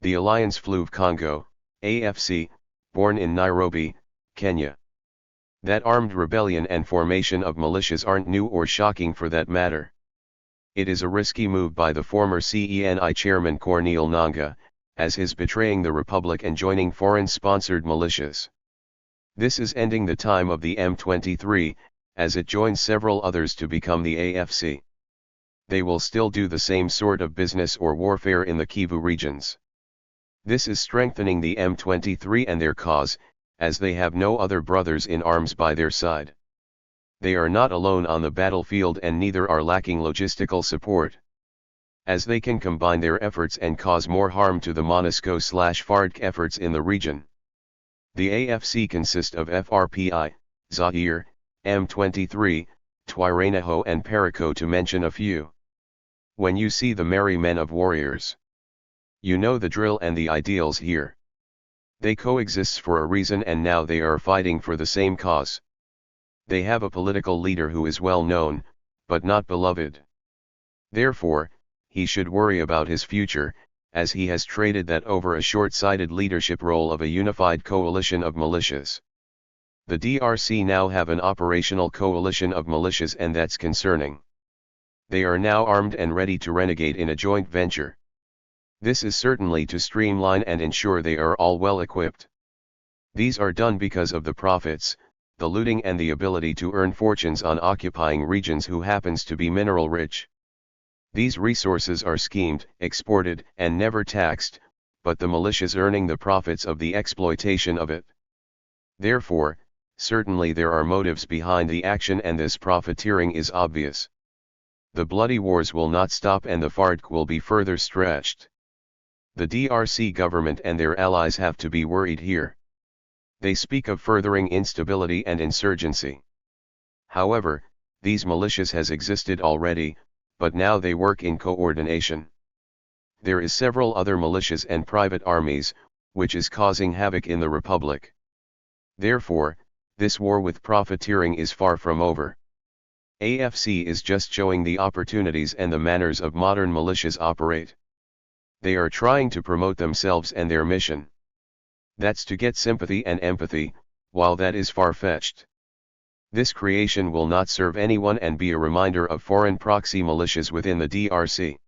The Alliance Fleuve Congo, AFC, born in Nairobi, Kenya. That armed rebellion and formation of militias aren't new or shocking for that matter. It is a risky move by the former CENI chairman Corneille Nangaa, as his betraying the republic and joining foreign-sponsored militias. This is ending the time of the M23, as it joins several others to become the AFC. They will still do the same sort of business or warfare in the Kivu regions. This is strengthening the M23 and their cause, as they have no other brothers in arms by their side. They are not alone on the battlefield and neither are lacking logistical support. As they can combine their efforts and cause more harm to the MONUSCO/FARDC efforts in the region. The AFC consists of FRPI, Zaire, M23, Twiranaho and Perico to mention a few. When you see the merry men of warriors, you know the drill and the ideals here. They coexist for a reason and now they are fighting for the same cause. They have a political leader who is well known, but not beloved. Therefore, he should worry about his future, as he has traded that over a short-sighted leadership role of a unified coalition of militias. The DRC now have an operational coalition of militias and that's concerning. They are now armed and ready to renegade in a joint venture. This is certainly to streamline and ensure they are all well equipped. These are done because of the profits, the looting and the ability to earn fortunes on occupying regions who happens to be mineral rich. These resources are schemed, exported, and never taxed, but the militias earning the profits of the exploitation of it. Therefore, certainly there are motives behind the action and this profiteering is obvious. The bloody wars will not stop and the FARDC will be further stretched. The DRC government and their allies have to be worried here. They speak of furthering instability and insurgency. However, these militias has existed already, but now they work in coordination. There is several other militias and private armies, which is causing havoc in the republic. Therefore, this war with profiteering is far from over. AFC is just showing the opportunities and the manners of modern militias operate. They are trying to promote themselves and their mission. That's to get sympathy and empathy, while that is far-fetched. This creation will not serve anyone and be a reminder of foreign proxy militias within the DRC.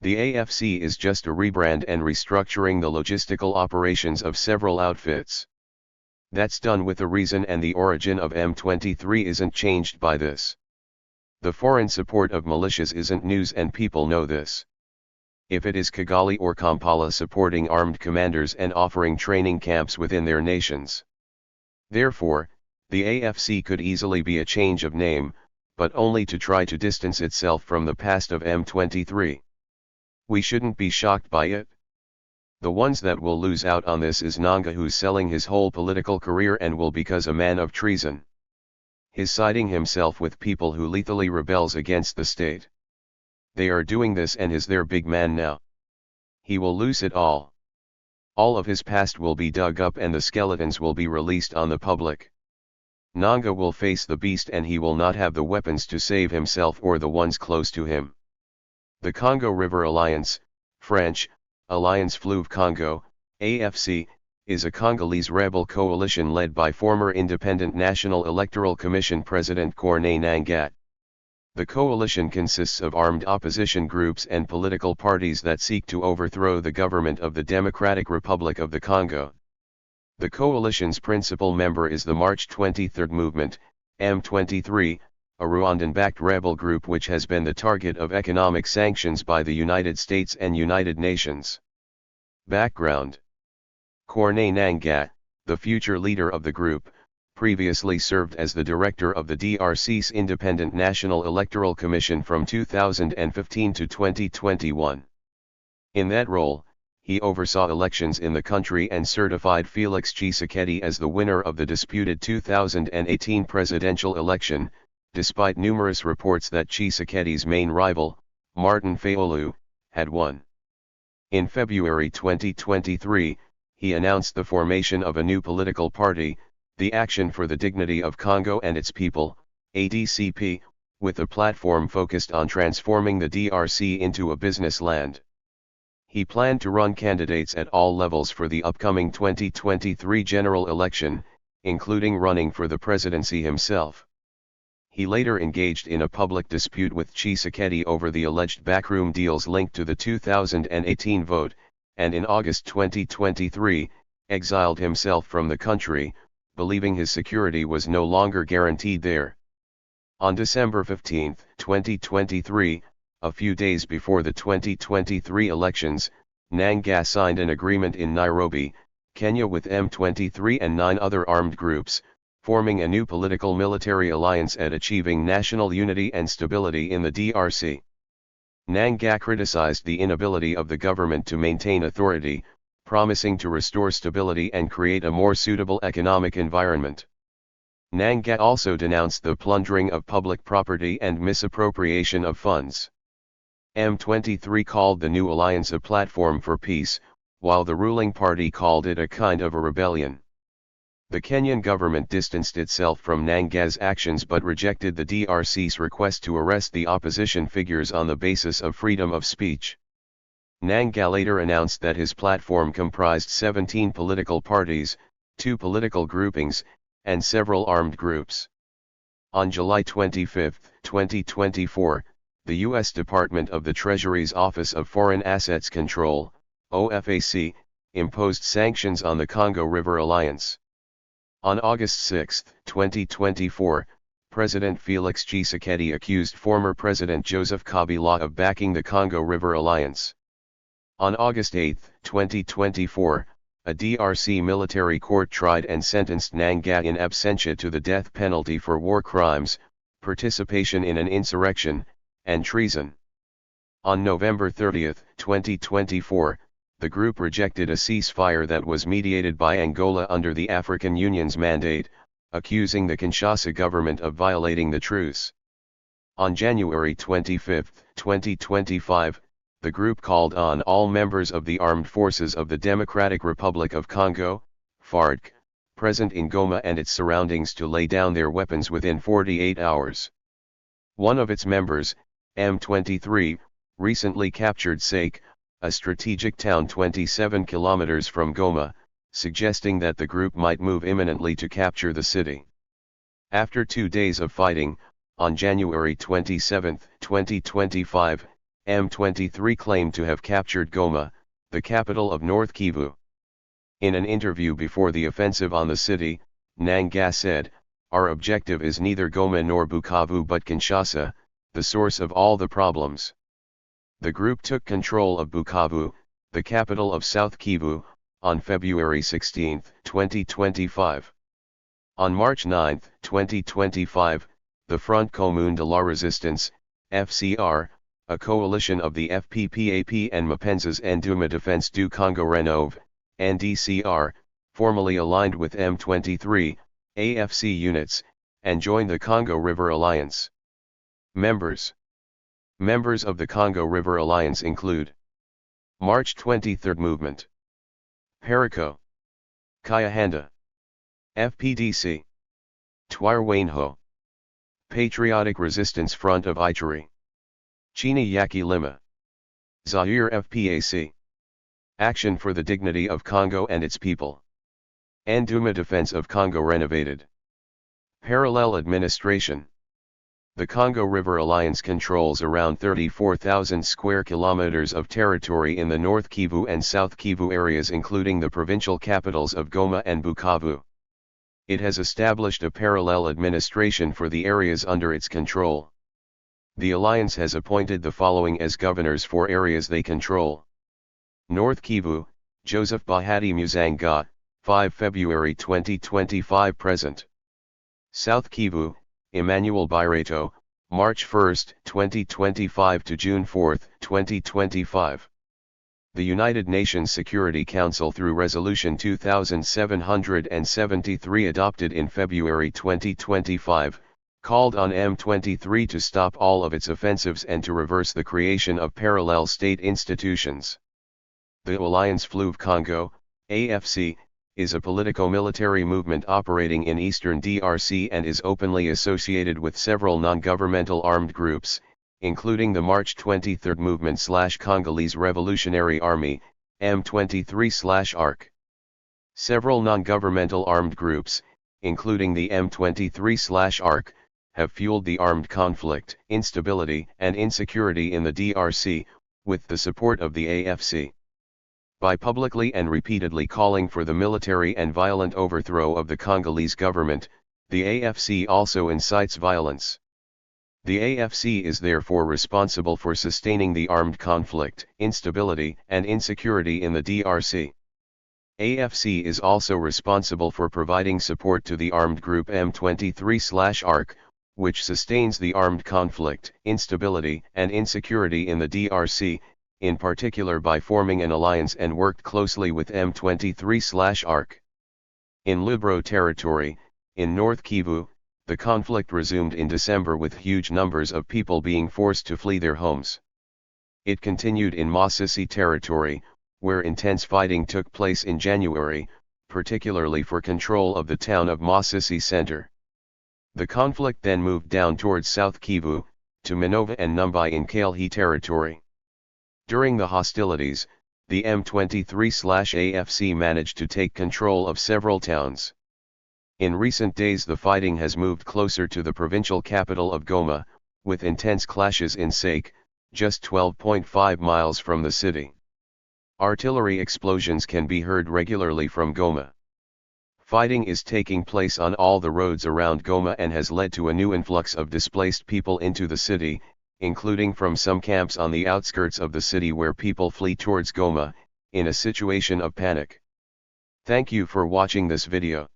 The AFC is just a rebrand and restructuring the logistical operations of several outfits. That's done with a reason and the origin of M23 isn't changed by this. The foreign support of militias isn't news and people know this. If it is Kigali or Kampala supporting armed commanders and offering training camps within their nations. Therefore, the AFC could easily be a change of name, but only to try to distance itself from the past of M23. We shouldn't be shocked by it. The ones that will lose out on this is Nangaa, who's selling his whole political career and will because a man of treason. He's siding himself with people who lethally rebels against the state. They are doing this and is their big man now. He will lose it all. All of his past will be dug up and the skeletons will be released on the public. Nangaa will face the beast and he will not have the weapons to save himself or the ones close to him. The Congo River Alliance, French, Alliance Fleuve Congo, AFC, is a Congolese rebel coalition led by former Independent National Electoral Commission President Corneille Nangaa. The coalition consists of armed opposition groups and political parties that seek to overthrow the government of the Democratic Republic of the Congo. The coalition's principal member is the March 23 Movement, M23, a Rwandan-backed rebel group which has been the target of economic sanctions by the United States and United Nations. Background: Corneille Nangaa, the future leader of the group, previously served as the director of the DRC's Independent National Electoral Commission from 2015 to 2021. In that role, he oversaw elections in the country and certified Félix Tshisekedi as the winner of the disputed 2018 presidential election, despite numerous reports that Tshisekedi's main rival, Martin Fayulu, had won. In February 2023, he announced the formation of a new political party, the Action for the Dignity of Congo and its People, ADCP, with a platform focused on transforming the DRC into a business land. He planned to run candidates at all levels for the upcoming 2023 general election, including running for the presidency himself. He later engaged in a public dispute with Tshisekedi over the alleged backroom deals linked to the 2018 vote, and in August 2023, exiled himself from the country, believing his security was no longer guaranteed there. On December 15, 2023, a few days before the 2023 elections, Nangaa signed an agreement in Nairobi, Kenya with M23 and 9 other armed groups, forming a new political military alliance at achieving national unity and stability in the DRC. Nangaa criticized the inability of the government to maintain authority, promising to restore stability and create a more suitable economic environment. Nangaa also denounced the plundering of public property and misappropriation of funds. M23 called the new alliance a platform for peace, while the ruling party called it a kind of a rebellion. The Kenyan government distanced itself from Nangaa's actions but rejected the DRC's request to arrest the opposition figures on the basis of freedom of speech. Nangaa later announced that his platform comprised 17 political parties, 2 political groupings, and several armed groups. On July 25, 2024, the U.S. Department of the Treasury's Office of Foreign Assets Control, OFAC, imposed sanctions on the Congo River Alliance. On August 6, 2024, President Félix Tshisekedi accused former President Joseph Kabila of backing the Congo River Alliance. On August 8, 2024, a DRC military court tried and sentenced Nangaa in absentia to the death penalty for war crimes, participation in an insurrection, and treason. On November 30, 2024, the group rejected a ceasefire that was mediated by Angola under the African Union's mandate, accusing the Kinshasa government of violating the truce. On January 25, 2025, the group called on all members of the armed forces of the Democratic Republic of Congo, FARC, present in Goma and its surroundings to lay down their weapons within 48 hours. One of its members, M23, recently captured Sake, a strategic town 27 kilometers from Goma, suggesting that the group might move imminently to capture the city. After 2 days of fighting, on January 27, 2025, M23 claimed to have captured Goma, the capital of North Kivu. In an interview before the offensive on the city, Nangaa said, "Our objective is neither Goma nor Bukavu but Kinshasa, the source of all the problems." The group took control of Bukavu, the capital of South Kivu, on February 16, 2025. On March 9, 2025, the Front Commun de la Resistance, FCR, a coalition of the FPPAP and Mapenza's Nduma Defense du Congo Renove, NDCR, formally aligned with M23, AFC units, and joined the Congo River Alliance. Members of the Congo River Alliance include March 23 Movement, Perico, Kayahanda, FPDC, Twirwaneho, Patriotic Resistance Front of Ituri, Chini Yaki Lima, Zaire FPAC, Action for the Dignity of Congo and its People, Nduma Defense of Congo Renovated, Parallel Administration. The Congo River Alliance controls around 34,000 square kilometers of territory in the North Kivu and South Kivu areas, including the provincial capitals of Goma and Bukavu. It has established a parallel administration for the areas under its control. The alliance has appointed the following as governors for areas they control. North Kivu, Joseph Bahati Muzanga, 5 February 2025 present. South Kivu, Emmanuel Bireto, March 1, 2025 to June 4, 2025. The United Nations Security Council through Resolution 2773 adopted in February 2025, called on M23 to stop all of its offensives and to reverse the creation of parallel state institutions. The Alliance Fleuve Congo, AFC, is a politico-military movement operating in eastern DRC and is openly associated with several non-governmental armed groups, including the March 23 Movement/Congolese Revolutionary Army, M23/ARC. Several non-governmental armed groups, including the M23/ARC, have fueled the armed conflict, instability and insecurity in the DRC, with the support of the AFC. By publicly and repeatedly calling for the military and violent overthrow of the Congolese government, the AFC also incites violence. The AFC is therefore responsible for sustaining the armed conflict, instability and insecurity in the DRC. AFC is also responsible for providing support to the armed group M23/ARC, which sustains the armed conflict, instability and insecurity in the DRC, in particular by forming an alliance and worked closely with M23/ARC. In Lubero territory, in North Kivu, the conflict resumed in December with huge numbers of people being forced to flee their homes. It continued in Masisi territory, where intense fighting took place in January, particularly for control of the town of Masisi center. The conflict then moved down towards South Kivu, to Minova and Numbai in Kalhi territory. During the hostilities, the M23/AFC managed to take control of several towns. In recent days the fighting has moved closer to the provincial capital of Goma, with intense clashes in Sake, just 12.5 miles from the city. Artillery explosions can be heard regularly from Goma. Fighting is taking place on all the roads around Goma and has led to a new influx of displaced people into the city, including from some camps on the outskirts of the city where people flee towards Goma, in a situation of panic. Thank you for watching this video.